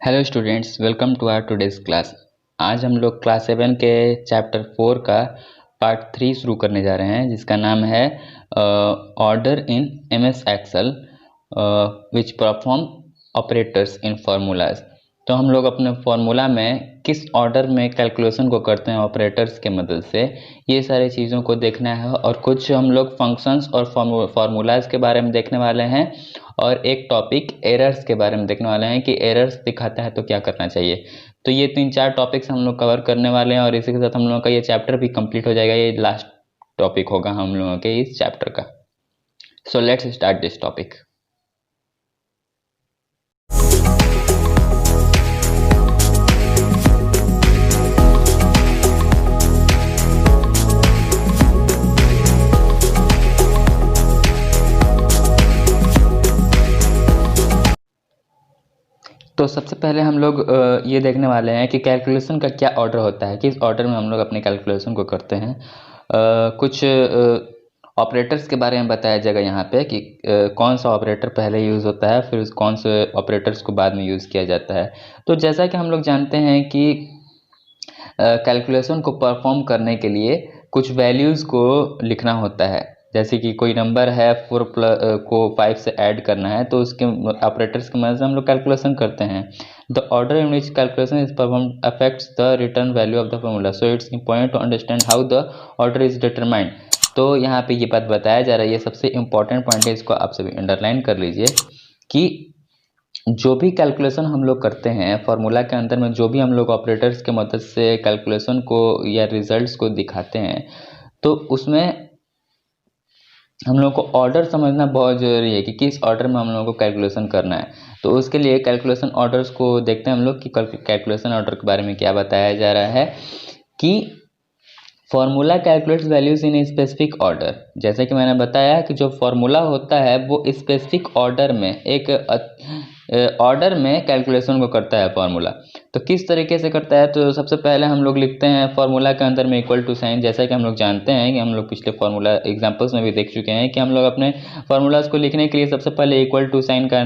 Hello students, welcome to our today's class. आज हम लोग क्लास 7 के चैप्टर 4 का पार्ट 3 शुरू करने जा रहे हैं, जिसका नाम है order in MS Excel which perform operators in formulas. तो हम लोग अपने फार्मूला में किस ऑर्डर में कैलकुलेशन को करते हैं ऑपरेटर्स के मदद से, ये सारी चीज़ों को देखना है। और कुछ हम लोग फंक्शंस और फार्मूलाज के बारे में देखने वाले हैं, और एक टॉपिक एरर्स के बारे में देखने वाले हैं कि एरर्स दिखाता है तो क्या करना चाहिए। तो ये 3-4 टॉपिक्स हम लोग कवर करने वाले हैं, और इसी के साथ हम लोगों का ये चैप्टर भी कंप्लीट हो जाएगा। ये लास्ट टॉपिक होगा हम लोगों के इस चैप्टर का। So let's start this topic. तो सबसे पहले हम लोग ये देखने वाले हैं कि कैलकुलेशन का क्या ऑर्डर होता है, किस ऑर्डर में हम लोग अपने कैलकुलेशन को करते हैं। कुछ ऑपरेटर्स के बारे में बताया जाएगा यहाँ पे कि कौन सा ऑपरेटर पहले यूज़ होता है, फिर कौन से ऑपरेटर्स को बाद में यूज़ किया जाता है। तो जैसा कि हम लोग जानते हैं कि कैलकुलेशन को परफॉर्म करने के लिए कुछ वैल्यूज़ को लिखना होता है। जैसे कि कोई नंबर है 4 को 5 से ऐड करना है, तो उसके ऑपरेटर्स की मदद से हम लोग कैलकुलेशन करते हैं। The order in which calculation is perform affects the return value of the formula, so it's important to understand how the order is determined. तो यहाँ पे ये बात बताया जा रहा है, ये सबसे इंपॉर्टेंट पॉइंट है, इसको आप सभी अंडरलाइन कर लीजिए कि जो भी कैलकुलेशन हम लोग करते हैं फार्मूला के अंदर में, जो भी हम लोग ऑपरेटर्स के मदद से कैलकुलेशन को या रिजल्ट्स को दिखाते हैं, तो उसमें हम लोग को ऑर्डर समझना बहुत ज़रूरी है कि किस ऑर्डर में हम लोगों को कैलकुलेशन करना है। तो उसके लिए कैलकुलेशन ऑर्डर्स को देखते हैं हम लोग कि कैलकुलेशन ऑर्डर के बारे में क्या बताया जा रहा है कि formula calculates values in specific order. जैसे कि मैंने बताया कि जो फार्मूला होता है वो स्पेसिफिक ऑर्डर में, एक ऑर्डर में कैलकुलेशन को करता है फार्मूला। तो किस तरीके से करता है, तो सबसे पहले हम लोग लिखते हैं फार्मूला के अंदर में इक्वल टू साइन। जैसा कि हम लोग जानते हैं कि हम लोग पिछले फार्मूला एग्जांपल्स में भी देख चुके हैं कि हम लोग अपने फार्मूलाज को लिखने के लिए सबसे पहले इक्वल टू साइन का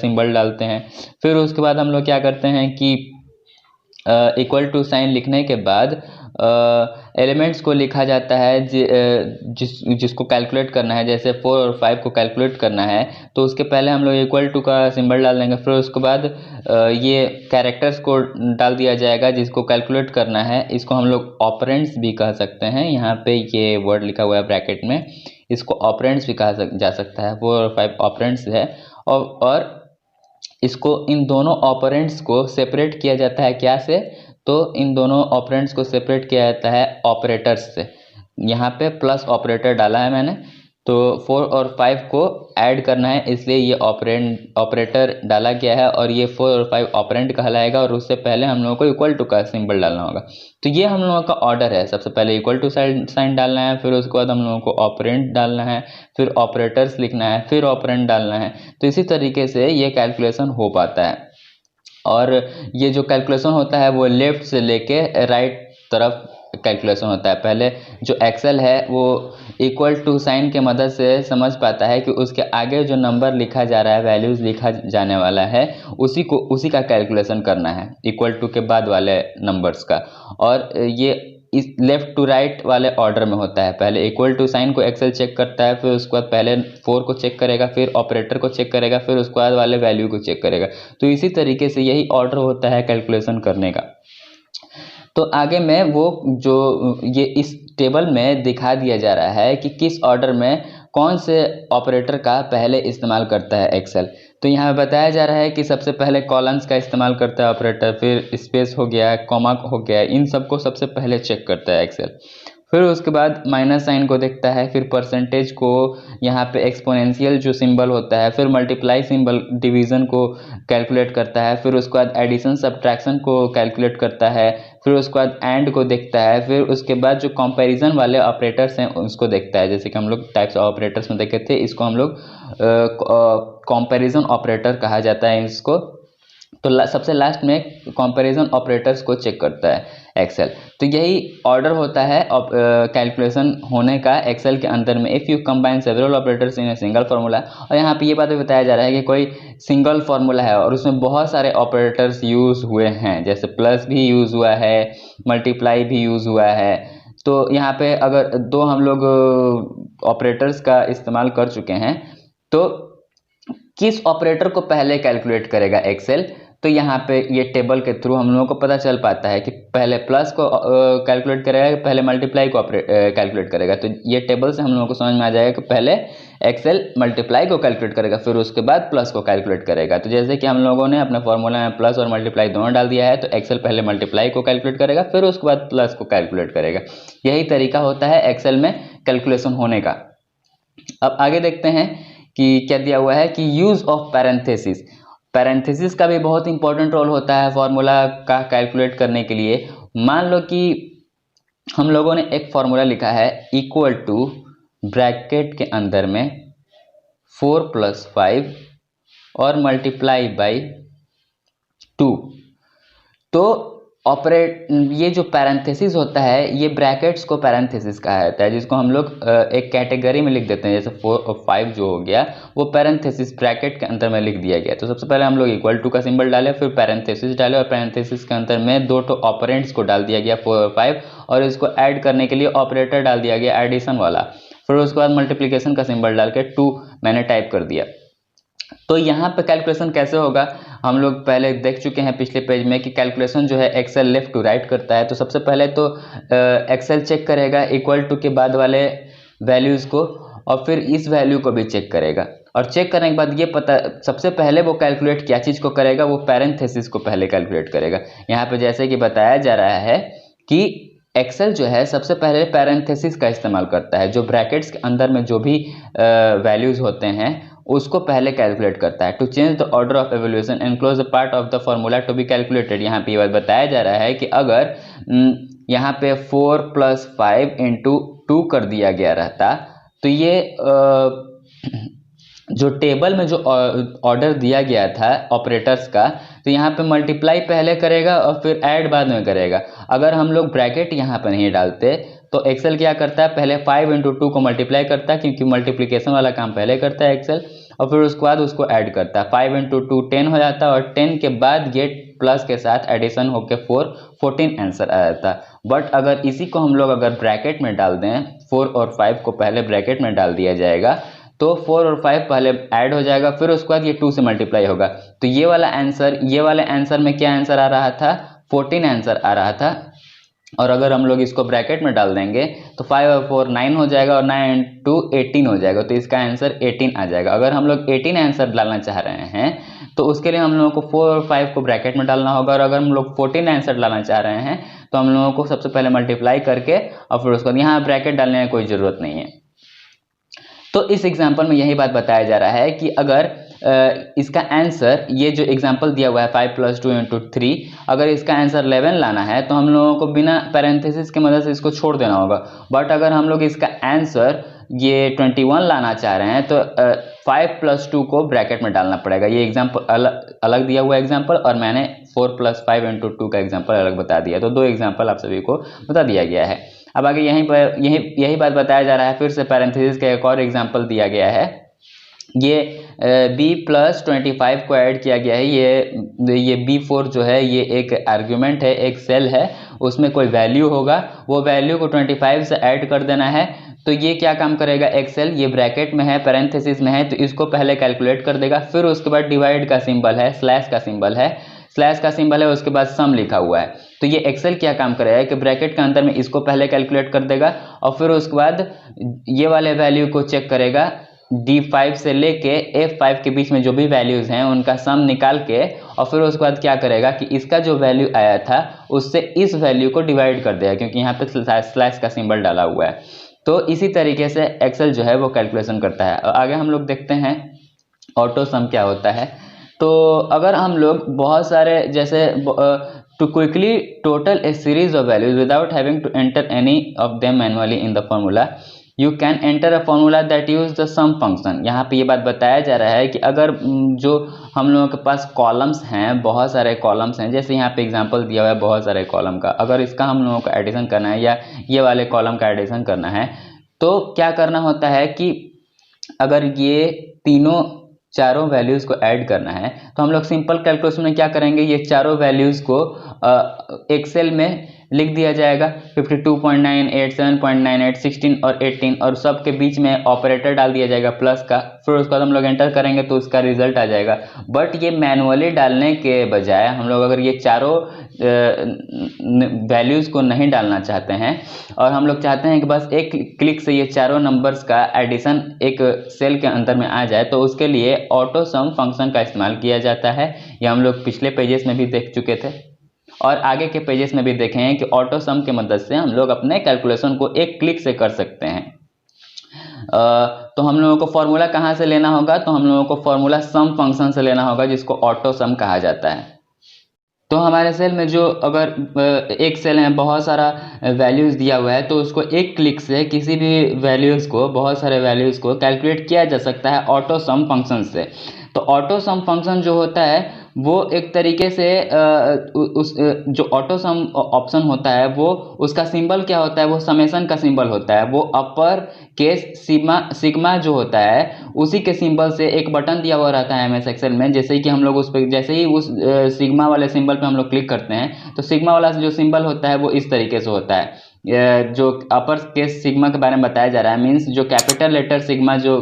सिंबल डालते हैं। फिर उसके बाद हम लोग क्या करते हैं कि इक्वल टू साइन लिखने के बाद एलिमेंट्स को लिखा जाता है जिसको कैलकुलेट करना है। जैसे 4 और 5 को कैलकुलेट करना है, तो उसके पहले हम लोग इक्वल टू का सिंबल डाल देंगे। फिर उसके बाद ये कैरेक्टर्स को डाल दिया जाएगा जिसको कैलकुलेट करना है। इसको हम लोग ऑपरेंड्स भी कह सकते हैं। यहाँ पे ये वर्ड लिखा हुआ है ब्रैकेट में, इसको ऑपरेंड्स भी कहा जा सकता है। 4 और 5 ऑपरेंड्स है, और इसको इन दोनों ऑपरेंड्स को सेपरेट किया जाता है क्या से, तो इन दोनों ऑपरेंड्स को सेपरेट किया जाता है ऑपरेटर्स से। यहाँ पे प्लस ऑपरेटर डाला है मैंने, तो 4 और 5 को ऐड करना है, इसलिए ये ऑपरेटर डाला गया है, और ये 4 और 5 ऑपरेंड कहलाएगा। और उससे पहले हम लोगों को इक्वल टू का सिंबल डालना होगा। तो ये हम लोगों का ऑर्डर है। सबसे पहले इक्वल टू साइन डालना है, फिर उसके बाद हम लोगों को ऑपरेंड डालना है, फिर ऑपरेटर्स लिखना है, फिर ऑपरेंड डालना है। तो इसी तरीके से ये कैलकुलेशन हो पाता है। और ये जो कैलकुलेशन होता है वो लेफ्ट से लेके राइट तरफ कैलकुलेशन होता है। पहले जो एक्सेल है वो इक्वल टू साइन के मदद से समझ पाता है कि उसके आगे जो नंबर लिखा जा रहा है, वैल्यूज़ लिखा जाने वाला है, उसी का कैलकुलेशन करना है, इक्वल टू के बाद वाले नंबर्स का। और ये इस लेफ्ट टू राइट वाले ऑर्डर में होता है। पहले इक्वल टू साइन को एक्सेल चेक करता है, फिर उसके बाद पहले 4 को चेक करेगा, फिर ऑपरेटर को चेक करेगा, फिर उसके बाद वाले वैल्यू को चेक करेगा। तो इसी तरीके से यही ऑर्डर होता है कैलकुलेशन करने का। तो आगे में वो जो ये इस टेबल में दिखा दिया जा रहा है कि किस ऑर्डर में कौन से ऑपरेटर का पहले इस्तेमाल करता है एक्सेल। तो यहाँ बताया जा रहा है कि सबसे पहले कॉलम्स का इस्तेमाल करता है ऑपरेटर, फिर स्पेस हो गया, कॉमा हो गया, इन सबको सबसे पहले चेक करता है एक्सेल। फिर उसके बाद माइनस साइन को देखता है, फिर परसेंटेज को, यहाँ पे एक्सपोनेंशियल जो सिंबल होता है, फिर मल्टीप्लाई सिंबल डिवीज़न को कैलकुलेट करता है, फिर उसके बाद एडिशन सब्ट्रैक्शन को कैलकुलेट करता है, फिर उसके बाद एंड को देखता है, फिर उसके बाद जो कंपैरिजन वाले ऑपरेटर्स हैं उसको देखता है। जैसे कि हम लोग टाइप्स ऑफ ऑपरेटर्स में देखे थे, इसको हम लोग कंपैरिजन ऑपरेटर कहा जाता है इसको। तो सबसे लास्ट में कंपैरिजन ऑपरेटर्स को चेक करता है। एक्सेल। तो यही ऑर्डर होता है कैलकुलेशन होने का एक्सेल के अंदर में, if you combine several operators in a single formula. और यहाँ पे ये बात भी बताया जा रहा है कि कोई सिंगल फार्मूला है और उसमें बहुत सारे ऑपरेटर्स यूज़ हुए हैं, जैसे प्लस भी यूज़ हुआ है, मल्टीप्लाई भी यूज़ हुआ है। तो यहाँ पे अगर दो हम लोग ऑपरेटर्स का इस्तेमाल कर चुके हैं, तो किस ऑपरेटर को पहले कैलकुलेट करेगा एक्सेल, तो यहाँ पे ये टेबल के थ्रू हम लोगों को पता चल पाता है कि पहले प्लस को कैलकुलेट करेगा, पहले मल्टीप्लाई को कैलकुलेट करेगा। तो ये टेबल से हम लोगों को समझ में आ जाएगा कि पहले एक्सेल मल्टीप्लाई को कैलकुलेट करेगा, फिर उसके बाद प्लस को कैलकुलेट करेगा। तो जैसे कि हम लोगों ने अपने फॉर्मूला में प्लस और मल्टीप्लाई दोनों डाल दिया है, तो एक्सेल पहले मल्टीप्लाई को कैलकुलेट करेगा, फिर उसके बाद प्लस को कैलकुलेट करेगा। यही तरीका होता है एक्सेल में कैलकुलेशन होने का। अब आगे देखते हैं कि क्या दिया हुआ है कि यूज ऑफ पैरेंथेसिस। पैरेंथेसिस का भी बहुत इंपॉर्टेंट रोल होता है फॉर्मूला का कैलकुलेट करने के लिए। मान लो कि हम लोगों ने एक फॉर्मूला लिखा है इक्वल टू ब्रैकेट के अंदर में 4 + 5 और मल्टीप्लाई बाई 2। तो ये जो पैरेंथेसिस होता है, ये ब्रैकेट्स को पैरेंथेसिस कहा जाता है, जिसको हम लोग एक कैटेगरी में लिख देते हैं। जैसे 4 और 5 जो हो गया वो पैरेंथेसिस ब्रैकेट के अंदर में लिख दिया गया। तो सबसे पहले हम लोग इक्वल टू का सिंबल डाले, फिर पैरेंथेसिस डाले, और पैरेंथेसिस के अंदर में 2 ऑपरेंड्स को डाल दिया गया 4 और 5, और इसको ऐड करने के लिए ऑपरेटर डाल दिया गया एडिशन वाला। फिर उसके बाद मल्टीप्लिकेशन का सिंबल डाल के 2 मैंने टाइप कर दिया। तो यहाँ पे कैलकुलेशन कैसे होगा, हम लोग पहले देख चुके हैं पिछले पेज में कि कैलकुलेशन जो है एक्सेल लेफ्ट टू राइट करता है। तो सबसे पहले तो एक्सेल चेक करेगा इक्वल टू के बाद वाले वैल्यूज़ को, और फिर इस वैल्यू को भी चेक करेगा। और चेक करने के बाद ये पता, सबसे पहले वो कैलकुलेट क्या चीज़ को करेगा, वो पैरेंथेसिस को पहले कैलकुलेट करेगा। यहाँ पे जैसे कि बताया जा रहा है कि एक्सेल जो है सबसे पहले पैरेंथेसिस का इस्तेमाल करता है, जो ब्रैकेट्स के अंदर में जो भी वैल्यूज़ होते हैं उसको पहले कैलकुलेट करता है। To change the order of evolution enclose the part of the formula to be calculated. यहाँ पे ये बात बताया जा रहा है कि अगर यहाँ पे 4 + 5 × 2 कर दिया गया रहता, तो ये जो टेबल में जो ऑर्डर दिया गया था ऑपरेटर्स का, तो यहाँ पे मल्टीप्लाई पहले करेगा और फिर ऐड बाद में करेगा। अगर हम लोग ब्रैकेट यहाँ पे नहीं डालते तो एक्सेल क्या करता है, पहले 5 × 2 को मल्टीप्लाई करता है, क्योंकि मल्टीप्लिकेशन वाला काम पहले करता है एक्सेल, और फिर उसके बाद उसको ऐड करता है। 5 × 2 10 हो जाता है, और 10 के बाद गेट प्लस के साथ एडिशन होकर 14 आंसर आ जाता है। बट अगर इसी को हम लोग अगर ब्रैकेट में डाल दें, 4 और 5 को पहले ब्रैकेट में डाल दिया जाएगा, तो 4 और 5 पहले ऐड हो जाएगा, फिर उसके बाद ये 2 से मल्टीप्लाई होगा। तो ये वाले आंसर में क्या आंसर आ रहा था, 14 आंसर आ रहा था। और अगर हम लोग इसको ब्रैकेट में डाल देंगे तो 5 और 4 9 हो जाएगा, और 9 × 2 18 हो जाएगा। तो इसका आंसर 18 आ जाएगा। अगर हम लोग 18 आंसर डालना चाह रहे हैं तो उसके लिए हम लोगों को 4 और 5 को ब्रैकेट में डालना होगा, और अगर हम लोग 14 आंसर डालना चाह रहे हैं तो हम लोगों को सबसे पहले मल्टीप्लाई करके और फिर उसके बाद यहाँ ब्रैकेट डालने की कोई ज़रूरत नहीं है। तो इस एग्जाम्पल में यही बात बताया जा रहा है कि अगर इसका आंसर, ये जो एग्जांपल दिया हुआ है 5 + 2 × 3, अगर इसका आंसर 11 लाना है तो हम लोगों को बिना पैरेंथेसिस की मदद से इसको छोड़ देना होगा। बट अगर हम लोग इसका आंसर ये 21 लाना चाह रहे हैं तो 5 + 2 को ब्रैकेट में डालना पड़ेगा। ये एग्जांपल अलग दिया हुआ एग्जांपल, और मैंने 4 + 5 × 2 का एग्जांपल अलग बता दिया। तो 2 एग्जांपल आप सभी को बता दिया गया है। अब आगे यही बात बताया जा रहा है, फिर से पैरेंथेसिस का एक और एग्जांपल दिया गया है। ये b + 25 को ऐड किया गया है। ये b4 जो है ये एक आर्ग्यूमेंट है, एक सेल है, उसमें कोई वैल्यू होगा, वो वैल्यू को 25 से ऐड कर देना है। तो ये क्या काम करेगा एक्सेल, ये ब्रैकेट में है, पैरेंथेसिस में है, तो इसको पहले कैलकुलेट कर देगा। फिर उसके बाद डिवाइड का सिंबल है, स्लैश का सिंबल है, उसके बाद सम लिखा हुआ है। तो ये एक्सेल क्या काम करेगा कि ब्रैकेट के अंदर में इसको पहले कैलकुलेट कर देगा, और फिर उसके बाद ये वाले वैल्यू को चेक करेगा, D5 से लेके F5 के बीच में जो भी वैल्यूज हैं उनका सम निकाल के, और फिर उसके बाद क्या करेगा कि इसका जो वैल्यू आया था उससे इस वैल्यू को डिवाइड कर देगा, क्योंकि यहाँ पे स्लैश का सिंबल डाला हुआ है। तो इसी तरीके से एक्सेल जो है वो कैलकुलेशन करता है। आगे हम लोग देखते हैं ऑटो सम क्या होता है। तो अगर हम लोग बहुत सारे, जैसे to quickly total a series of values without having to enter any of them manually in the formula, you can enter a formula that use the sum function. यहाँ पे ये बात बताया जा रहा है कि अगर जो हम लोगों के पास कॉलम्स हैं, बहुत सारे कॉलम्स हैं, जैसे यहाँ पे एग्जांपल दिया हुआ है बहुत सारे कॉलम का, अगर इसका हम लोगों को एडिशन करना है या ये वाले कॉलम का एडिशन करना है तो क्या करना होता है कि अगर ये तीनों चारों वैल्यूज़ को ऐड करना है तो हम लोग सिंपल कैलकुलेशन में क्या करेंगे, ये चारों वैल्यूज़ को एक्सेल में लिख दिया जाएगा 52.98, 7.98, 16 और 18 और सब के बीच में ऑपरेटर डाल दिया जाएगा प्लस का, फिर उसके बाद हम लोग एंटर करेंगे तो उसका रिजल्ट आ जाएगा। बट ये मैनुअली डालने के बजाय हम लोग अगर ये चारों वैल्यूज़ को नहीं डालना चाहते हैं और हम लोग चाहते हैं कि बस एक क्लिक से ये चारों नंबर्स का एडिशन एक सेल के अंदर में आ जाए, तो उसके लिए ऑटो सम फंक्शन का इस्तेमाल किया जाता है। ये हम लोग पिछले पेजेस में भी देख चुके थे और आगे के पेजेस में भी देखे हैं कि ऑटो सम की मदद से हम लोग अपने कैलकुलेशन को एक क्लिक से कर सकते हैं। तो हम लोगों को फॉर्मूला कहाँ से लेना होगा, तो हम लोगों को फॉर्मूला सम फंक्शन से लेना होगा जिसको ऑटो सम कहा जाता है। तो हमारे सेल में जो अगर एक सेल में बहुत सारा वैल्यूज़ दिया हुआ है तो उसको एक क्लिक से किसी भी वैल्यूज़ को, बहुत सारे वैल्यूज़ को कैलकुलेट किया जा सकता है ऑटो सम फंक्शन से। तो ऑटो सम फंक्शन जो होता है वो एक तरीके से जो ऑटो सम ऑप्शन होता है वो उसका सिंबल क्या होता है, वो समेशन का सिंबल होता है। वो अपर केस सिग्मा जो होता है उसी के सिंबल से एक बटन दिया हुआ रहता है एमएस एक्सेल में। जैसे कि हम लोग उस पर जैसे ही उस सिग्मा वाले सिंबल पे हम लोग क्लिक करते हैं तो सिग्मा वाला जो सिंबल होता है वो इस तरीके से होता है। जो अपर केस सिग्मा के बारे में बताया जा रहा है, मीन्स जो कैपिटल लेटर सिग्मा जो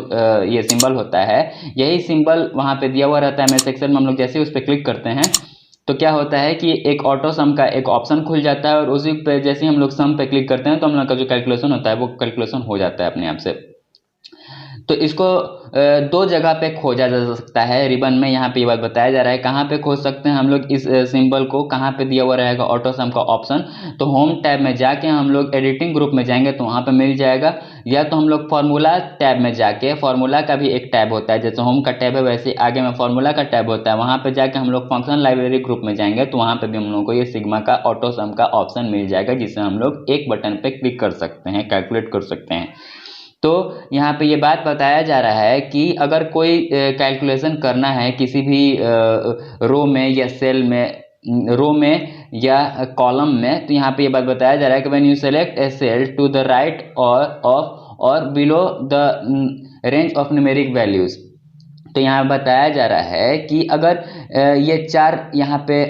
ये सिंबल होता है, यही सिंबल वहाँ पे दिया हुआ रहता है एमएस एक्सेल में। हम लोग जैसे ही उस पर क्लिक करते हैं तो क्या होता है कि एक ऑटो सम का एक ऑप्शन खुल जाता है और उसी पे जैसे ही हम लोग सम पे क्लिक करते हैं तो हम लोग का जो कैलकुलेशन होता है वो कैलकुलेशन हो जाता है अपने आप से। तो इसको दो जगह पे खोजा जा सकता है रिबन में। यहाँ पे ये बात बताया जा रहा है कहाँ पे खोज सकते हैं हम लोग इस सिंबल को, कहाँ पे दिया हुआ रहेगा ऑटो सम का ऑप्शन। तो होम टैब में जाके हम लोग एडिटिंग ग्रुप में जाएंगे तो वहाँ पे मिल जाएगा, या तो हम लोग फार्मूला टैब में जाके, फार्मूला का भी एक टैब होता है, जैसे होम का टैब है वैसे आगे में फार्मूला का टैब होता है, वहाँ पे जाके हम लोग फंक्शन लाइब्रेरी ग्रुप में जाएंगे तो वहाँ पे भी हम लोग को ये सिग्मा का ऑटो सम का ऑप्शन मिल जाएगा, जिससे हम लोग एक बटन पे क्लिक कर सकते हैं, कैलकुलेट कर सकते हैं। तो यहाँ पे ये बात बताया जा रहा है कि अगर कोई कैलकुलेशन करना है किसी भी रो में या सेल में, रो में या कॉलम में, तो यहाँ पे ये बात बताया जा रहा है कि when you select a cell to the right और below the range of numeric values. तो यहाँ बताया जा रहा है कि अगर ये चार, यहाँ पे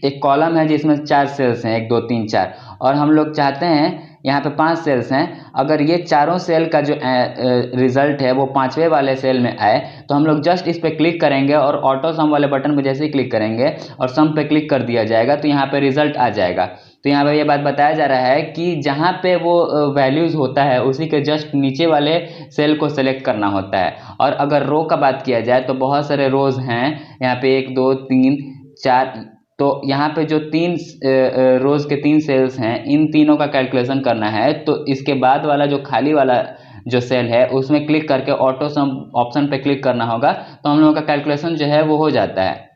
एक कॉलम है जिसमें 4 सेल्स हैं, 1 2 3 4, और हम लोग चाहते हैं यहाँ पे 5 सेल्स हैं, अगर ये चारों सेल का जो रिजल्ट है वो 5वें वाले सेल में आए तो हम लोग जस्ट इस पे क्लिक करेंगे और ऑटो सम वाले बटन पे जैसे ही क्लिक करेंगे और सम पे क्लिक कर दिया जाएगा तो यहाँ पे रिजल्ट आ जाएगा। तो यहाँ पे ये बात बताया जा रहा है कि जहाँ पे वो वैल्यूज़ होता है उसी के जस्ट नीचे वाले सेल को सेलेक्ट करना होता है। और अगर रो का बात किया जाए तो बहुत सारे रोज हैं, यहाँ पे 1 2 3 4, तो यहाँ पे जो 3 रोज के 3 सेल्स हैं, इन तीनों का कैलकुलेशन करना है तो इसके बाद वाला जो खाली वाला जो सेल है उसमें क्लिक करके ऑटो सम ऑप्शन पे क्लिक करना होगा, तो हम लोगों का कैलकुलेशन जो है वो हो जाता है।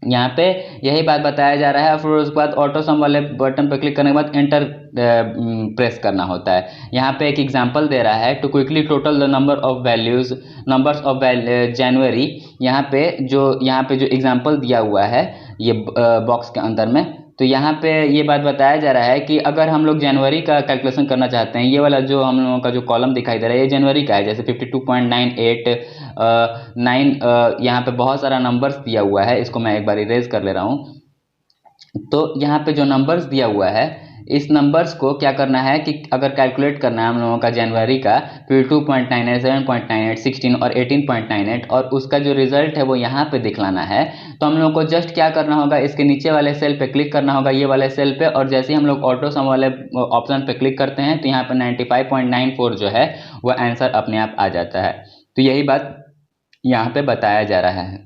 यहाँ पे यही बात बताया जा रहा है। फिर उसके बाद ऑटो सम वाले बटन पर क्लिक करने के बाद एंटर प्रेस करना होता है। यहाँ पे एक एग्जांपल दे रहा है, to quickly total the numbers of January. यहाँ पे जो एग्जांपल दिया हुआ है ये बॉक्स के अंदर में, तो यहाँ पे ये बात बताया जा रहा है कि अगर हम लोग जनवरी का कैलकुलेशन करना चाहते हैं, ये वाला जो हम लोगों का जो कॉलम दिखाई दे रहा है ये जनवरी का है, जैसे 52.98 यहाँ पे बहुत सारा नंबर्स दिया हुआ है, इसको मैं एक बार इरेज कर ले रहा हूँ। तो यहाँ पे जो नंबर्स दिया हुआ है इस नंबर्स को क्या करना है कि अगर कैलकुलेट करना है हम लोगों का जनवरी का 52.98, 7.98, 16 और 18.98 और उसका जो रिजल्ट है वो यहाँ पे दिखलाना है, तो हम लोगों को जस्ट क्या करना होगा, इसके नीचे वाले सेल पे क्लिक करना होगा, ये वाले सेल पे, और जैसे ही हम लोग ऑटो सम वाले ऑप्शन पे क्लिक करते हैं तो यहाँ पे 95.94 जो है वो आंसर अपने आप आ जाता है। तो यही बात यहाँ पे बताया जा रहा है।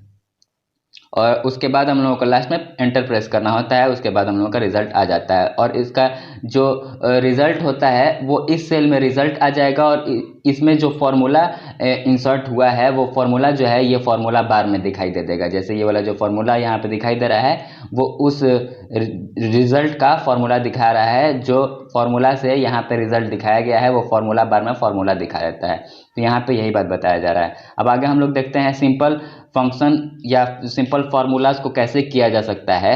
और उसके बाद हम लोगों को लास्ट में एंटर प्रेस करना होता है, उसके बाद हम लोगों का रिजल्ट आ जाता है। और इसका जो रिजल्ट होता है वो इस सेल में रिजल्ट आ जाएगा और इसमें जो फॉर्मूला इंसर्ट हुआ है वो फॉर्मूला जो है ये फॉर्मूला बार में दिखाई दे देगा। जैसे ये वाला जो फॉर्मूला यहाँ पे दिखाई दे रहा है वो उस रिजल्ट का फॉर्मूला दिखा रहा है, जो फॉर्मूला से यहाँ पे रिजल्ट दिखाया गया है वो फॉर्मूला बार में फॉर्मूला दिखा देता है। तो यहाँ पे यही बात बताया जा रहा है। अब आगे हम लोग देखते हैं सिंपल फंक्शन या सिंपल फार्मूलाज को कैसे किया जा सकता है।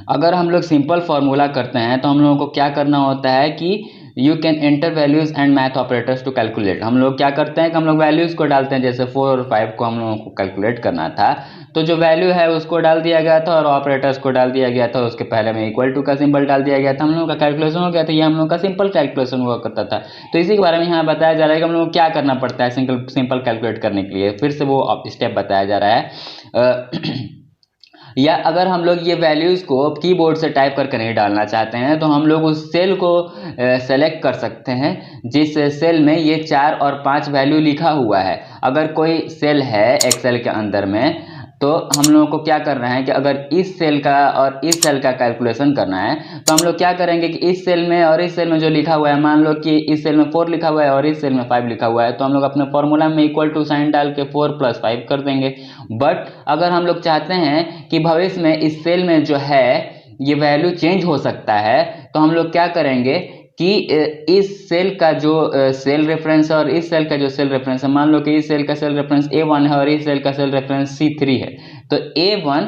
अगर हम लोग सिंपल फार्मूला करते हैं तो हम लोगों को क्या करना होता है कि you can enter values and math operators to calculate. हम लोग क्या करते हैं कि हम लोग वैल्यूज को डालते हैं, जैसे 4 और 5 को हम लोगों को कैलकुलेट करना था तो जो वैल्यू है उसको डाल दिया गया था और ऑपरेटर्स को डाल दिया गया था, उसके पहले में इक्वल टू का सिंबल डाल दिया गया था, हम लोगों का कैलकुलेशन हो गया था। ये हम लोग का सिंपल कैलकुलेशन हुआ करता था। तो इसी के बारे में यहाँ बताया जा रहा है कि हम लोग को क्या करना पड़ता है सिंपल कैलकुलेट करने के लिए। फिर से वो स्टेप बताया जा रहा है। या अगर हम लोग ये वैल्यूज़ को कीबोर्ड से टाइप करके नहीं डालना चाहते हैं तो हम लोग उस सेल को सेलेक्ट कर सकते हैं जिस सेल में ये 4 और 5 वैल्यू लिखा हुआ है। अगर कोई सेल है एक्सेल के अंदर में तो हम लोगों को क्या करना है कि अगर इस सेल का और इस सेल का कैलकुलेशन करना है तो हम लोग क्या करेंगे कि इस सेल में और इस सेल में जो लिखा हुआ है, मान लो कि इस सेल में 4 लिखा हुआ है और इस सेल में 5 लिखा हुआ है, तो हम लोग अपने फॉर्मूला में इक्वल टू साइन डाल के 4 + 5 कर देंगे। बट अगर हम लोग चाहते हैं कि भविष्य में इस सेल में जो है ये वैल्यू चेंज हो सकता है तो हम लोग क्या करेंगे कि इस सेल का जो सेल रेफरेंस है और इस सेल का जो सेल रेफरेंस है, मान लो कि इस सेल का सेल रेफरेंस A1 है और इस सेल का सेल रेफरेंस C3 है, तो A1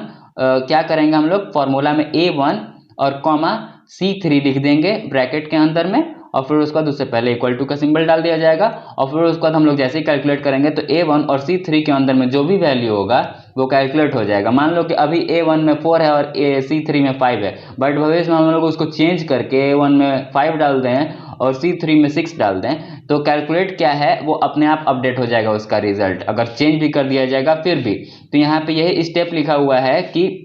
क्या करेंगे हम लोग फॉर्मूला में A1 और कॉमा C3 लिख देंगे ब्रैकेट के अंदर में और फिर उसके बाद उससे पहले इक्वल टू का सिंबल डाल दिया जाएगा और फिर उसके बाद हम लोग जैसे ही कैलकुलेट करेंगे तो A1 और C3 के अंदर में जो भी वैल्यू होगा वो कैलकुलेट हो जाएगा। मान लो कि अभी A1 में 4 है और C3 में 5 है, बट भविष्य में हम लोग उसको चेंज करके A1 में 5 डाल दें और C3 में 6 डाल दें तो कैलकुलेट क्या है वो अपने आप अपडेट हो जाएगा उसका रिजल्ट, अगर चेंज भी कर दिया जाएगा फिर भी। तो यहाँ पे यही स्टेप लिखा हुआ है कि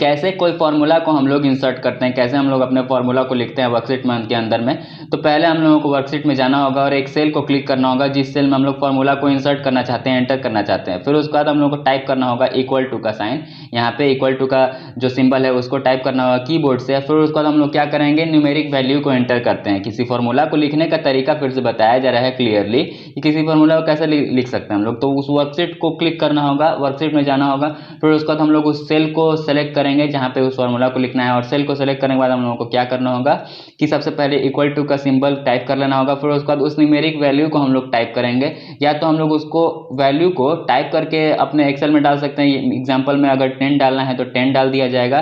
कैसे कोई फॉर्मूला को हम लोग इंसर्ट करते हैं, कैसे हम लोग अपने फॉर्मूला को लिखते हैं वर्कशीट में के अंदर में। तो पहले हम लोगों को वर्कशीट में जाना होगा और एक सेल को क्लिक करना होगा जिस सेल में हम लोग फॉर्मूला को इंसर्ट करना चाहते हैं, एंटर करना चाहते हैं। फिर उसके बाद हम लोग को टाइप करना होगा इक्वल टू का साइन, यहाँ पे इक्वल टू का जो सिंबल है उसको टाइप करना होगा कीबोर्ड से। फिर उसके बाद हम लोग क्या करेंगे, न्यूमेरिक वैल्यू को एंटर करते हैं। किसी फॉर्मूला को लिखने का तरीका फिर से बताया जा रहा है क्लियरली कि किसी फॉर्मूला को कैसे लिख सकते हैं हम लोग। तो उस वर्कशीट को क्लिक करना होगा, वर्कशीट में जाना होगा, फिर उसके बाद हम लोग उस सेल को सेलेक्ट करेंगे जहाँ पे उस फॉर्मूला को लिखना है और सेल को सेलेक्ट करने के बाद हम लोगों को क्या करना होगा कि सबसे पहले इक्वल टू का सिंबल टाइप कर लेना होगा। फिर उसके बाद उस न्यूमेरिक वैल्यू को हम लोग टाइप करेंगे, या तो हम लोग उसको वैल्यू को टाइप करके अपने एक्सेल में डाल सकते हैं। एग्जांपल में अगर 10 डालना है तो 10 डाल दिया जाएगा,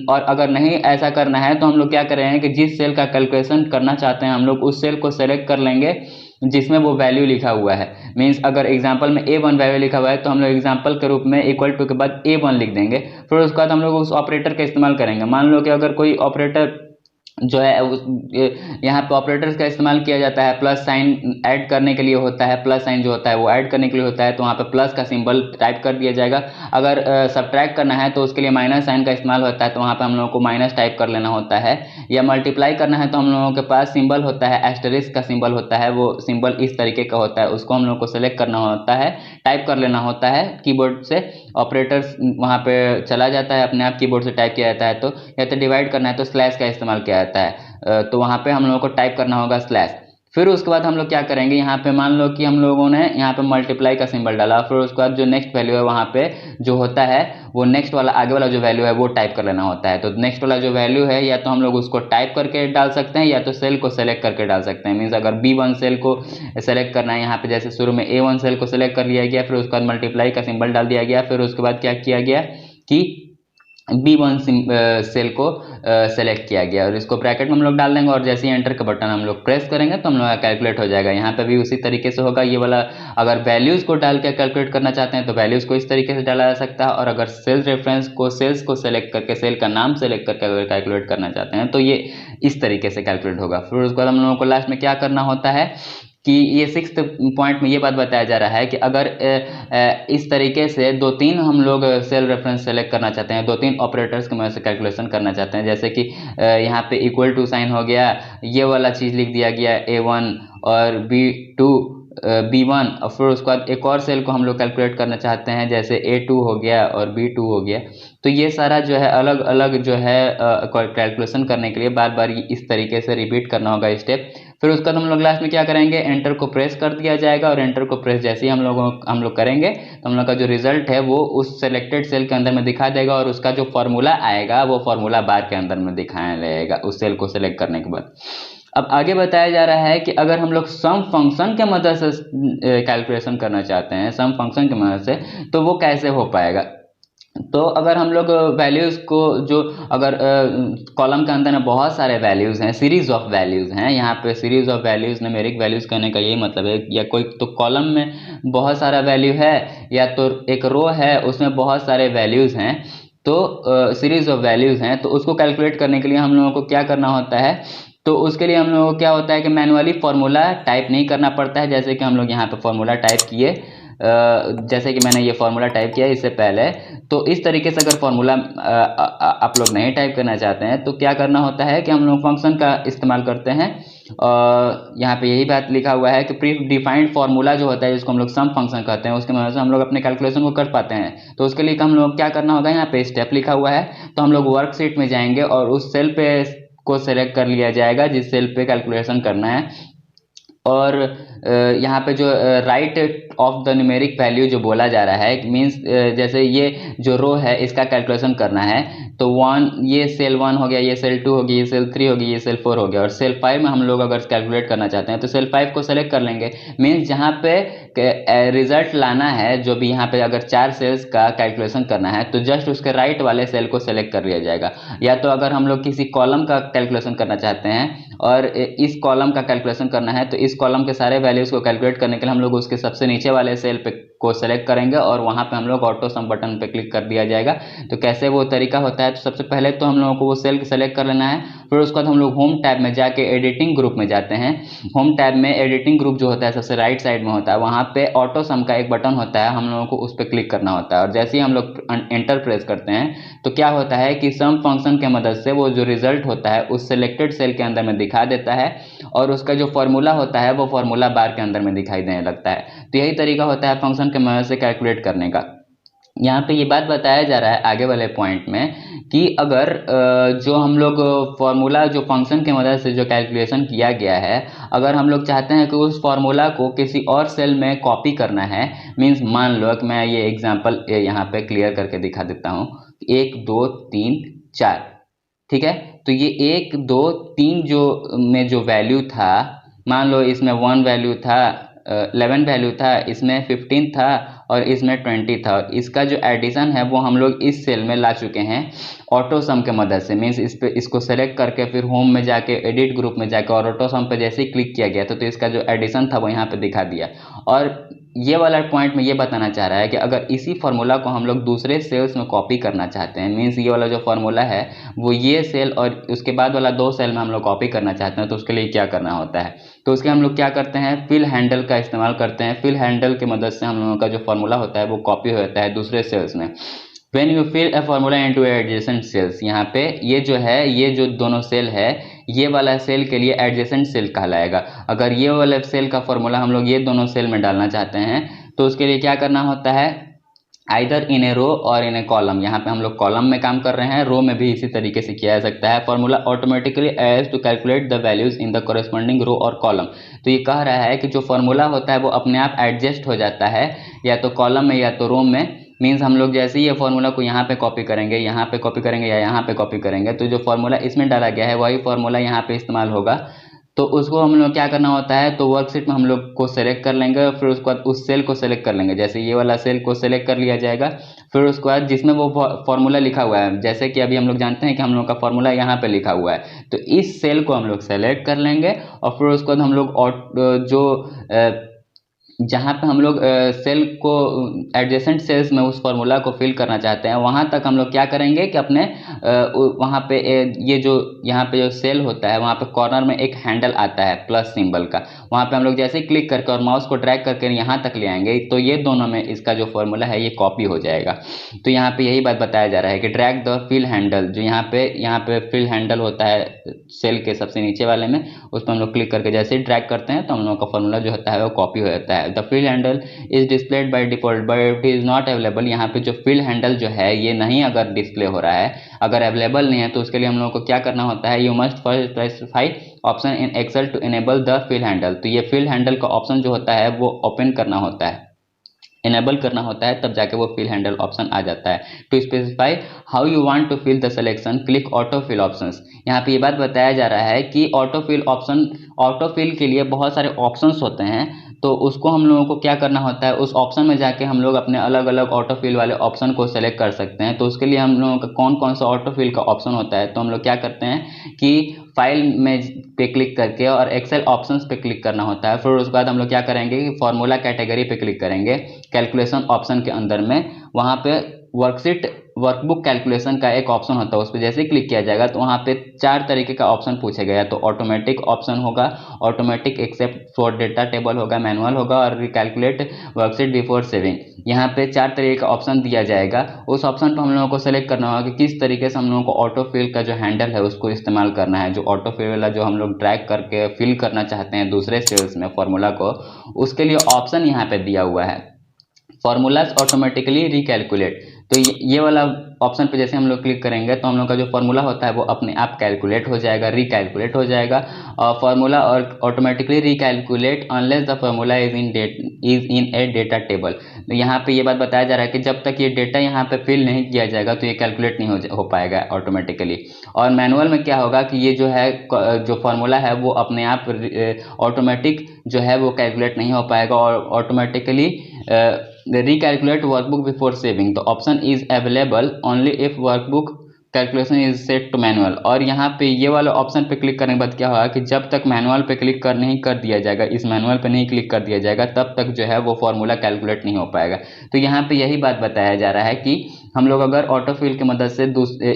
और अगर नहीं ऐसा करना है तो हम लोग क्या करेंगे कि जिस सेल का कैलकुलेशन करना चाहते हैं हम लोग उस सेल को सेलेक्ट कर लेंगे जिसमें वो वैल्यू लिखा हुआ है। मीन्स अगर एग्जांपल में A1 वैल्यू लिखा हुआ है तो हम लोग एग्जांपल के रूप में इक्वल टू के बाद A1 लिख देंगे। फिर उसके बाद हम लोग उस ऑपरेटर का इस्तेमाल करेंगे। मान लो कि अगर कोई ऑपरेटर जो है यहाँ पे ऑपरेटर्स का इस्तेमाल किया जाता है, प्लस साइन ऐड करने के लिए होता है, प्लस साइन जो होता है वो ऐड करने के लिए होता है, तो वहाँ पे प्लस का सिंबल टाइप कर दिया जाएगा। अगर सब्ट्रैक्ट करना है तो उसके लिए माइनस साइन का इस्तेमाल होता है, तो वहाँ पे हम लोगों को माइनस टाइप कर लेना होता है। या मल्टीप्लाई करना है तो हम लोगों के पास सिंबल होता है, एस्टेरिस्क का सिंबल होता है, वो सिंबल इस तरीके का होता है, उसको हम लोग को सेलेक्ट करना होता है, टाइप कर लेना होता है कीबोर्ड से। ऑपरेटर्स वहाँ पे चला जाता है, अपने आप कीबोर्ड से टाइप किया जाता है। तो या तो डिवाइड करना है तो स्लैश का इस्तेमाल किया जाता है, तो वहाँ पे हम लोगों को टाइप करना होगा स्लैश। फिर उसके बाद हम लोग क्या करेंगे, यहाँ पे मान लो कि हम लोगों ने यहाँ पे मल्टीप्लाई का सिंबल डाला, फिर उसके बाद जो नेक्स्ट वैल्यू है वहाँ पे जो होता है वो नेक्स्ट वाला आगे वाला जो वैल्यू है वो टाइप कर लेना होता है। तो नेक्स्ट वाला जो वैल्यू है या तो हम लोग उसको टाइप करके डाल सकते हैं या तो सेल को सेलेक्ट करके डाल सकते हैं। मीन्स अगर B1 सेल को सेलेक्ट करना है, यहाँ पे जैसे शुरू में A1 सेल को सेलेक्ट कर लिया गया, फिर उसके बाद मल्टीप्लाई का सिंबल डाल दिया गया, फिर उसके बाद क्या किया गया कि B1 सेल को सेलेक्ट किया गया और इसको ब्रैकेट में हम लोग डाल देंगे और जैसे ही एंटर का बटन हम लोग प्रेस करेंगे तो हम लोग कैलकुलेट हो जाएगा। यहाँ पे भी उसी तरीके से होगा। ये वाला अगर वैल्यूज़ को डाल के कैलकुलेट करना चाहते हैं तो वैल्यूज़ को इस तरीके से डाला जा सकता है, और अगर सेल रेफरेंस को सेल्स को सेलेक्ट करके सेल का नाम सेलेक्ट करके अगर कैलकुलेट करना चाहते हैं तो ये इस तरीके से कैलकुलेट होगा। फिर उसके बाद हम लोगों को लास्ट में क्या करना होता है कि ये 6th पॉइंट में ये बात बताया जा रहा है कि अगर इस तरीके से 2-3 हम लोग सेल रेफरेंस सेलेक्ट करना चाहते हैं, 2-3 ऑपरेटर्स की मदद से कैलकुलेशन करना चाहते हैं, जैसे कि यहाँ पे इक्वल टू साइन हो गया, ये वाला चीज़ लिख दिया गया A1 और B2 B1 और फिर उसके बाद एक और सेल को हम लोग कैलकुलेट करना चाहते हैं, जैसे A2 हो गया और B2 हो गया। तो ये सारा जो है अलग अलग जो है कैलकुलेशन करने के लिए बार बार इस तरीके से रिपीट करना होगा स्टेप। फिर उसके बाद हम लोग लास्ट में क्या करेंगे, एंटर को प्रेस कर दिया जाएगा, और एंटर को प्रेस जैसे ही हम लोग करेंगे तो हम लोग का जो रिजल्ट है वो उस सेलेक्टेड सेल के अंदर में दिखा देगा, और उसका जो फॉर्मूला आएगा वो फॉर्मूला बार के अंदर में दिखाया जाएगा उस सेल को सेलेक्ट करने के बाद। अब आगे बताया जा रहा है कि अगर हम लोग सम फंक्शन के मदद से कैलकुलेशन करना चाहते हैं, सम फंक्शन की मदद से, तो वो कैसे हो पाएगा। तो अगर हम लोग वैल्यूज को जो अगर कॉलम के अंदर में बहुत सारे वैल्यूज हैं, सीरीज ऑफ वैल्यूज हैं, यहाँ पे series of values numeric values कहने का यही मतलब है, या कोई तो कॉलम में बहुत सारा वैल्यू है या तो एक रो है उसमें बहुत सारे वैल्यूज हैं, तो सीरीज ऑफ वैल्यूज हैं, तो उसको कैलकुलेट करने के लिए हम लोगों को क्या करना होता है, तो उसके लिए हम लोगों को क्या होता है कि मैनुअली फॉर्मूला टाइप नहीं करना पड़ता है। जैसे कि हम लोग यहाँ पे फॉर्मूला टाइप किए, जैसे कि मैंने ये फॉर्मूला टाइप किया इससे पहले, तो इस तरीके से अगर फॉर्मूला आप लोग नहीं टाइप करना चाहते हैं तो क्या करना होता है कि हम लोग फंक्शन का इस्तेमाल करते हैं। यहाँ पे यही बात लिखा हुआ है कि प्री डिफाइंड फार्मूला जो होता है जिसको हम लोग सम फंक्शन कहते हैं, उसके मदद से हम लोग अपने कैलकुलेशन को कर पाते हैं। तो उसके लिए हम लोग क्या करना होगा, यहाँ पे स्टेप लिखा हुआ है, तो हम लोग वर्कशीट में जाएंगे और उस सेल पे को सेलेक्ट कर लिया जाएगा जिस सेल पे कैलकुलेशन करना है, और यहाँ पे जो right of the numeric value जो बोला जा रहा है, मीन्स जैसे ये जो रो है इसका कैलकुलेशन करना है, तो ये सेल 1 हो गया, ये सेल 2 हो गई, ये सेल 3 हो गई, ये सेल 4 हो गया, और सेल 5 में हम लोग अगर कैलकुलेट करना चाहते हैं तो सेल 5 को सेलेक्ट कर लेंगे। मीन्स जहाँ पे रिजल्ट लाना है, जो भी यहाँ पे अगर 4 सेल्स का कैलकुलेशन करना है तो जस्ट उसके राइट वाले सेल को सेलेक्ट कर लिया जाएगा। या तो अगर हम लोग किसी कॉलम का कैलकुलेशन करना चाहते हैं और इस कॉलम का कैलकुलेशन करना है, तो इस कॉलम के सारे वैल्यूज को कैलकुलेट करने के लिए हम लोग उसके सबसे नीचे वाले सेल पे को सेलेक्ट करेंगे और वहां पे हम लोग ऑटो सम बटन पे क्लिक कर दिया जाएगा। तो कैसे वो तरीका होता है, तो सबसे पहले तो हम लोगों को वो सेल सेलेक्ट कर लेना है, फिर उसके बाद हम लोग होम टैब में जाके एडिटिंग ग्रुप में जाते हैं। होम टैब में एडिटिंग ग्रुप जो होता है सबसे राइट साइड में होता है, वहां पे ऑटो सम का एक बटन होता है, हम लोगों को उस पर क्लिक करना होता है, और जैसे ही हम लोग एंटर प्रेस करते हैं तो क्या होता है कि सम फंक्शन के मदद से वो जो रिजल्ट होता है उस सिलेक्टेड सेल के अंदर में दिखा देता है, और उसका जो फॉर्मूला होता है वो फॉर्मूला बार के अंदर में दिखाई देने लगता है। तो यही तरीका होता है फंक्शन के मदद से कैलकुलेट करने का। यहाँ पे ये बात बताया जा रहा है आगे वाले पॉइंट में कि अगर जो हम लोग फॉर्मूला जो फंक्शन की मदद से जो कैलकुलेशन किया गया है, अगर हम लोग चाहते हैं कि उस फॉर्मूला को किसी और सेल में कॉपी करना है, मीन्स मान लो कि मैं ये एग्जांपल यहाँ पे क्लियर करके दिखा देता हूँ, 1 2 3 4, ठीक है। तो ये 1 2 3 जो में जो वैल्यू था, मान लो इसमें 1 वैल्यू था, 11 वैल्यू था, इसमें 15 था और इसमें 20 था, इसका जो एडिशन है वो हम लोग इस सेल में ला चुके हैं ऑटो सम के मदद से। मीन्स इसको सेलेक्ट करके फिर होम में जाके एडिट ग्रुप में जाके और ऑटो सम पे जैसे ही क्लिक किया गया तो इसका जो एडिशन था वो यहाँ पे दिखा दिया। और ये वाला पॉइंट में ये बताना चाह रहा है कि अगर इसी फार्मूला को हम लोग दूसरे सेल्स में कॉपी करना चाहते हैं, मीन्स ये वाला जो फार्मूला है वो ये सेल और उसके बाद वाला 2 सेल में हम लोग कॉपी करना चाहते हैं, तो उसके लिए क्या करना होता है, तो उसके हम लोग क्या करते हैं, फिल हैंडल का इस्तेमाल करते हैं। फिल हैंडल की मदद से हम लोगों का जो फार्मूला होता है वो कॉपी हो जाता है दूसरे सेल्स में। When you fill a formula into adjacent cells, यहाँ पे ये जो है, ये जो दोनों सेल है, ये वाला सेल के लिए एडजेसेंट सेल कहलाएगा। अगर ये वाला सेल का फॉर्मूला हम लोग ये दोनों सेल में डालना चाहते हैं तो उसके लिए क्या करना होता है, आइदर इन ए रो और इन ए कॉलम। यहाँ पे हम लोग कॉलम में काम कर रहे हैं, रो में भी इसी तरीके से किया जा सकता है। Formula automatically as to calculate the values in the corresponding row और कॉलम। तो ये कह रहा है कि जो फॉर्मूला होता है वो अपने आप एडजस्ट हो जाता है या तो कॉलम में या तो रो में। मीन्स हम लोग जैसे ही ये फॉर्मूला को यहाँ पे कॉपी करेंगे, यहाँ पे कॉपी करेंगे या यहाँ पे कॉपी करेंगे, तो जो फॉर्मूला इसमें डाला गया है वही फॉर्मूला यहाँ पे इस्तेमाल होगा। तो उसको हम लोग क्या करना होता है, तो वर्कशीट में हम लोग को सेलेक्ट कर लेंगे और फिर उसके बाद उस सेल को सेलेक्ट कर लेंगे। जैसे ये वाला सेल को सेलेक्ट कर लिया जाएगा, फिर उसके बाद जिसमें वो फॉर्मूला लिखा हुआ है, जैसे कि अभी हम लोग जानते हैं कि हम लोग का फॉर्मूला यहाँ पे लिखा हुआ है, तो इस सेल को हम लोग सेलेक्ट कर लेंगे और फिर उसके बाद हम लोग जो जहाँ पे हम लोग सेल को एडजेसेंट सेल्स में उस फार्मूला को फिल करना चाहते हैं, वहाँ तक हम लोग क्या करेंगे कि अपने वहाँ पे ये जो यहाँ पे जो सेल होता है वहाँ पे कॉर्नर में एक हैंडल आता है प्लस सिंबल का, वहाँ पे हम लोग जैसे ही क्लिक करके और माउस को ड्रैग करके यहाँ तक ले आएंगे तो ये दोनों में इसका जो फॉर्मूला है ये कॉपी हो जाएगा। तो यहाँ पे यही बात बताया जा रहा है कि ड्रैग द फिल हैंडल, जो यहाँ पे फिल हैंडल होता है सेल के सबसे नीचे वाले में, उस पर हम लोग क्लिक करके जैसे ही ड्रैग करते हैं तो हम लोग का फॉर्मूला जो होता है वो कॉपी हो जाता है। The fill handle is displayed by default but it is not available. यहाँ पे जो फिल हैंडल जो है ये नहीं अगर डिस्प्ले हो रहा है, अगर अवेलेबल नहीं है तो उसके लिए हम लोग को क्या करना होता है, you must first specify option in Excel to enable the fill handle. तो ये फिल हैंडल का ऑप्शन जो होता है वो ओपन करना होता है, इनेबल करना होता है, तब जाके वो फिल हैंडल ऑप्शन आ जाता है। To specify how you want to fill the selection click auto fill options. यहाँ पे ये बात बताया जा रहा है कि auto fill option, auto fill के लिए बहुत सारे ऑप्शंस होते हैं, तो उसको हम लोगों को क्या करना होता है, उस ऑप्शन में जाके हम लोग अपने अलग अलग ऑटो फिल वाले ऑप्शन को सेलेक्ट कर सकते हैं। तो उसके लिए हम लोगों का कौन कौन सा ऑटो फिल का ऑप्शन होता है, तो हम लोग क्या करते हैं कि फाइल में पे क्लिक करके और एक्सेल ऑप्शंस पे क्लिक करना होता है। फिर उसके बाद हम लोग क्या करेंगे कि फॉर्मूला कैटेगरी पे क्लिक करेंगे, कैलकुलेशन ऑप्शन के अंदर में वहाँ पे वर्कशीट वर्कबुक कैलकुलेशन का एक ऑप्शन होता है, उस पर जैसे ही क्लिक किया जाएगा तो वहाँ पे 4 तरीके का ऑप्शन पूछा गया है। तो ऑटोमेटिक ऑप्शन होगा, automatic except for data table होगा, मैनुअल होगा और रिकैलकुलेट वर्कशीट बिफोर सेविंग। यहाँ पे 4 तरीके का ऑप्शन दिया जाएगा। उस ऑप्शन पर हम लोगों को सेलेक्ट करना होगा कि किस तरीके से हम लोगों को ऑटो फिल का जो हैंडल है उसको इस्तेमाल करना है। जो ऑटो फिल वाला जो हम लोग ड्रैग करके फिल करना चाहते हैं दूसरे सेल्स में फॉर्मूला को, उसके लिए ऑप्शन यहाँ पे दिया हुआ है, फॉर्मूलाज ऑटोमेटिकली रिकैलकुलेट। तो ये वाला ऑप्शन पे जैसे हम लोग क्लिक करेंगे तो हम लोग का जो फॉर्मूला होता है वो अपने आप कैलकुलेट हो जाएगा, रिकैलकुलेट हो जाएगा। और फॉर्मूला और automatically recalculate unless the formula is in A data table. तो यहाँ पे ये बात बताया जा रहा है कि जब तक ये डेटा यहाँ पे फिल नहीं किया जाएगा तो ये कैलकुलेट नहीं हो पाएगा ऑटोमेटिकली। और मैनुअल में क्या होगा कि ये जो है जो फॉर्मूला है वो अपने आप ऑटोमेटिक जो है वो कैलकुलेट नहीं हो पाएगा और automatically recalculate workbook before saving। तो option is available only if workbook calculation is set to manual. और यहाँ पे ये वाला ऑप्शन पे क्लिक करने के बाद क्या होगा कि जब तक मैनुअल पे क्लिक कर नहीं कर दिया जाएगा, इस मैनुअल पे नहीं क्लिक कर दिया जाएगा, तब तक जो है वो फॉर्मूला कैलकुलेट नहीं हो पाएगा। तो यहाँ पे यही बात बताया जा रहा है कि हम लोग अगर ऑटो फिल की मदद से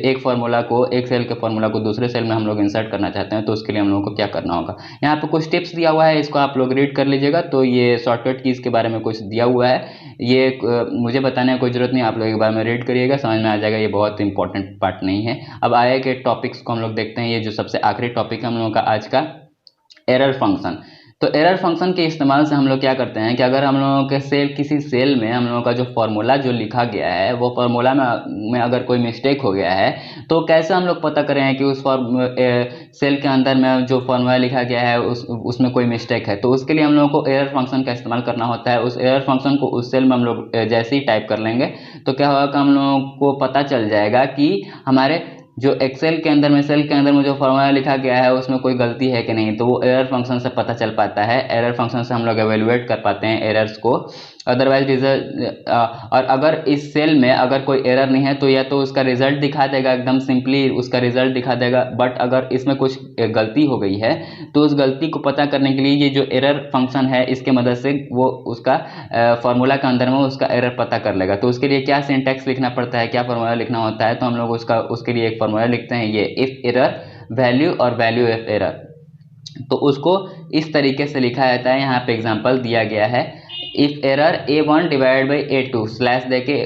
एक फार्मूला को, एक सेल के फार्मूला को दूसरे सेल में हम लोग इंसर्ट करना चाहते हैं तो उसके लिए हम लोगों को क्या करना होगा। यहाँ पे कुछ टिप्स दिया हुआ है, इसको आप लोग रीड कर लीजिएगा। तो ये शॉर्टकट कीज के बारे में कुछ दिया हुआ है, ये मुझे बताने की कोई जरूरत नहीं, आप लोग एक बार में रीड करिएगा, समझ में आ जाएगा, ये बहुत इंपॉर्टेंट पार्ट नहीं है। अब आए के टॉपिक्स को हम लोग देखते हैं। ये जो सबसे आखिरी टॉपिक है हम लोगों का आज का, एरर फंक्शन। तो एरर फंक्शन के इस्तेमाल से हम लोग क्या करते हैं कि अगर हम लोगों के किसी सेल में हम लोगों का जो फॉर्मूला जो लिखा गया है वो फॉर्मूला में अगर कोई मिस्टेक हो गया है तो कैसे हम लोग पता करें कि उस सेल के अंदर में जो फॉर्मूला लिखा गया है उसमें कोई मिस्टेक है। तो उसके लिए हम लोगों को एरर फंक्शन का इस्तेमाल करना होता है। उस एरर फंक्शन को उस सेल में हम लोग जैसे ही टाइप कर लेंगे तो क्या होगा कि हम लोगों को पता चल जाएगा कि हमारे जो एक्सेल के अंदर में, सेल के अंदर में जो फॉर्मूला लिखा गया है उसमें कोई गलती है कि नहीं। तो वो एरर फंक्शन से पता चल पाता है, एरर फंक्शन से हम लोग एवेलुएट कर पाते हैं एरर्स को। अदरवाइज रिजल्ट, और अगर इस सेल में अगर कोई एरर नहीं है तो या तो उसका रिजल्ट दिखा देगा, एकदम सिंपली उसका रिजल्ट दिखा देगा। बट अगर इसमें कुछ गलती हो गई है तो उस गलती को पता करने के लिए ये जो एरर फंक्शन है इसके मदद से वो उसका फॉर्मूला के अंदर में उसका एरर पता कर लेगा। तो उसके लिए क्या सिंटैक्स लिखना पड़ता है, क्या फॉर्मूला लिखना होता है, तो हम लोग उसके लिए एक फॉर्मूला लिखते हैं, ये इफ एरर वैल्यू और वैल्यू इफ एरर। तो उसको इस तरीके से लिखा जाता है, यहाँ पे एग्जांपल दिया गया है, if error a1 divide by a2 slash देके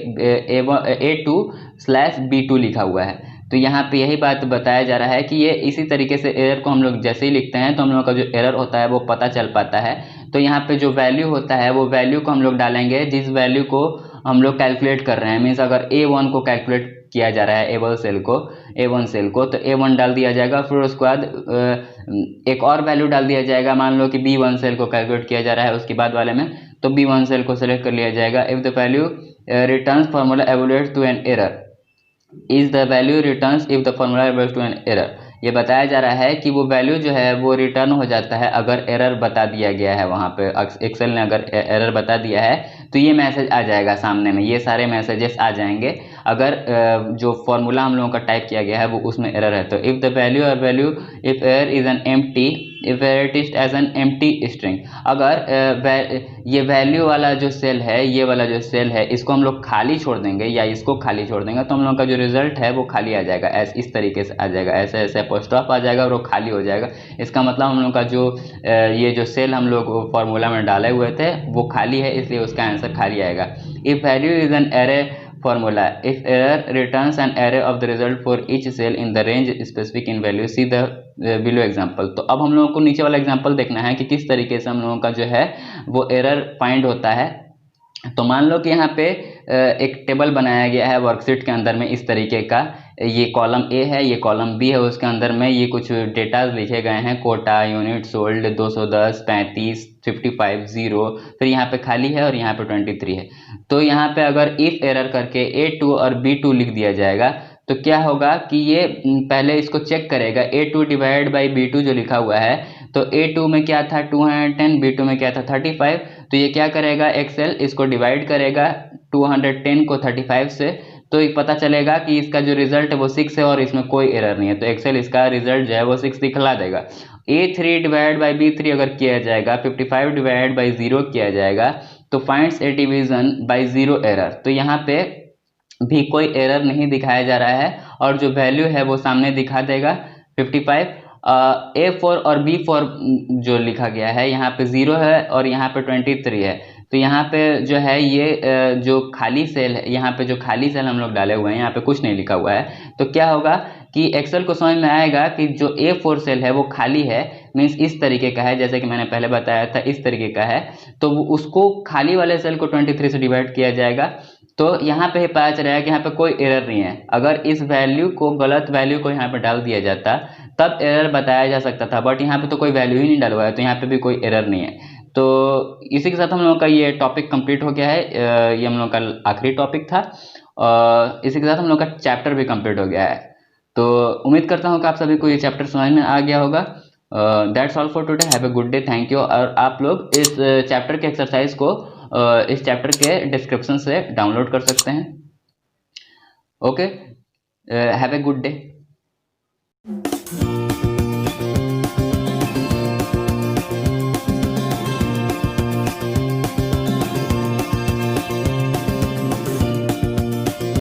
a2 स्लैश b2 लिखा हुआ है। तो यहाँ पे यही बात बताया जा रहा है कि ये इसी तरीके से एरर को हम लोग जैसे ही लिखते हैं तो हम लोग का जो एरर होता है वो पता चल पाता है। तो यहाँ पे जो वैल्यू होता है वो वैल्यू को हम लोग डालेंगे जिस वैल्यू को हम लोग कैलकुलेट कर रहे हैं। मीन्स अगर a1 को कैलकुलेट किया जा रहा है A1 सेल को तो A1 डाल दिया जाएगा। फिर उसके बाद एक और वैल्यू डाल दिया जाएगा, मान लो कि B1 सेल को कैलकुलेट किया जा रहा है उसके बाद वाले में, तो B1 सेल को सेलेक्ट कर लिया जाएगा। If the value returns formula evaluate to an error is the value returns if the formula evaluate to an error. ये बताया जा रहा है कि वो वैल्यू जो है वो रिटर्न हो जाता है अगर एरर बता दिया गया है। वहाँ पे एक्सेल ने अगर एरर बता दिया है तो ये मैसेज आ जाएगा सामने में, ये सारे मैसेजेस आ जाएंगे अगर जो फॉर्मूला हम लोगों का टाइप किया गया है वो उसमें एरर है। तो इफ़ द वैल्यू और value if error is an empty if error is as an empty string, अगर ये वैल्यू वाला जो सेल है, ये वाला जो सेल है, इसको हम लोग खाली छोड़ देंगे या इसको खाली छोड़ देंगे तो हम लोग का जो रिजल्ट है वो खाली आ जाएगा, इस तरीके से आ जाएगा, ऐसे ऐसे पोस्टऑफ आ जाएगा और वो खाली हो जाएगा। इसका मतलब हम लोग का जो ये जो सेल हम लोग फॉर्मूला में डाले हुए थे वो खाली है, इसलिए उसका आंसर खाली आएगा। If value is an array formula, if error returns an array of the result for each cell in the range specific in value, see the below example। तो अब हम लोगों को नीचे वाला एग्जांपल देखना है कि किस तरीके से हम लोगों का जो है वो एरर फाइंड होता है। तो मान लो कि यहाँ पे एक टेबल बनाया गया है वर्कशीट के अंदर में इस तरीके का, ये कॉलम ए है, ये कॉलम बी है, उसके अंदर में ये कुछ डेटाज लिखे गए हैं, कोटा, यूनिट सोल्ड, 210, 35, 55, 0, फिर यहाँ पे खाली है और यहाँ पे 23 है। तो यहाँ पे अगर इफ एरर करके A2 और B2 लिख दिया जाएगा तो क्या होगा कि ये पहले इसको चेक करेगा, A2 डिवाइड बाई B2 जो लिखा हुआ है, तो A2 में क्या था 210, B2 में क्या था 35, तो ये क्या करेगा एक्सेल इसको डिवाइड करेगा 210 को 35 से, तो एक पता चलेगा कि इसका जो रिजल्ट है वो 6 है और इसमें कोई एरर नहीं है, तो एक्सेल इसका रिजल्ट जो है वो 6 दिखला देगा। A3 डिवाइड बाई B3 अगर किया जाएगा, 55 डिवाइड बाई 0 किया जाएगा, तो finds A division by 0 error, तो यहाँ पे भी कोई एरर नहीं दिखाया जा रहा है और जो वैल्यू है वो सामने दिखा देगा 55। A4 और B4 जो लिखा गया है यहाँ पे 0 है और यहाँ पे 23 है, तो यहाँ पे जो है ये जो खाली सेल है, यहाँ पे जो खाली सेल हम लोग डाले हुए हैं यहाँ पे कुछ नहीं लिखा हुआ है, तो क्या होगा कि एक्सेल को समझ में आएगा कि जो A4 सेल है वो खाली है, मीन्स इस तरीके का है, जैसे कि मैंने पहले बताया था इस तरीके का है, तो उसको खाली वाले सेल को 23 से डिवाइड किया जाएगा। तो यहाँ पे पता चलेगा कि यहाँ पे कोई एरर नहीं है। अगर इस वैल्यू को, गलत वैल्यू को यहाँ पे डाल दिया जाता तब एरर बताया जा सकता था, बट यहाँ पे तो कोई वैल्यू ही नहीं डाला हुआ है, तो यहाँ पे भी कोई एरर नहीं है। तो इसी के साथ हम लोगों का ये टॉपिक कंप्लीट हो गया है, ये हम लोग का आखिरी टॉपिक था और इसी के साथ हम लोग का चैप्टर भी कंप्लीट हो गया है। तो उम्मीद करता हूँ कि आप सभी को ये चैप्टर समझ में आ गया होगा। That's all for today, have a good day, thank you. और आप लोग इस चैप्टर के एक्सरसाइज को इस चैप्टर के डिस्क्रिप्शन से डाउनलोड कर सकते हैं। Okay, have a good day.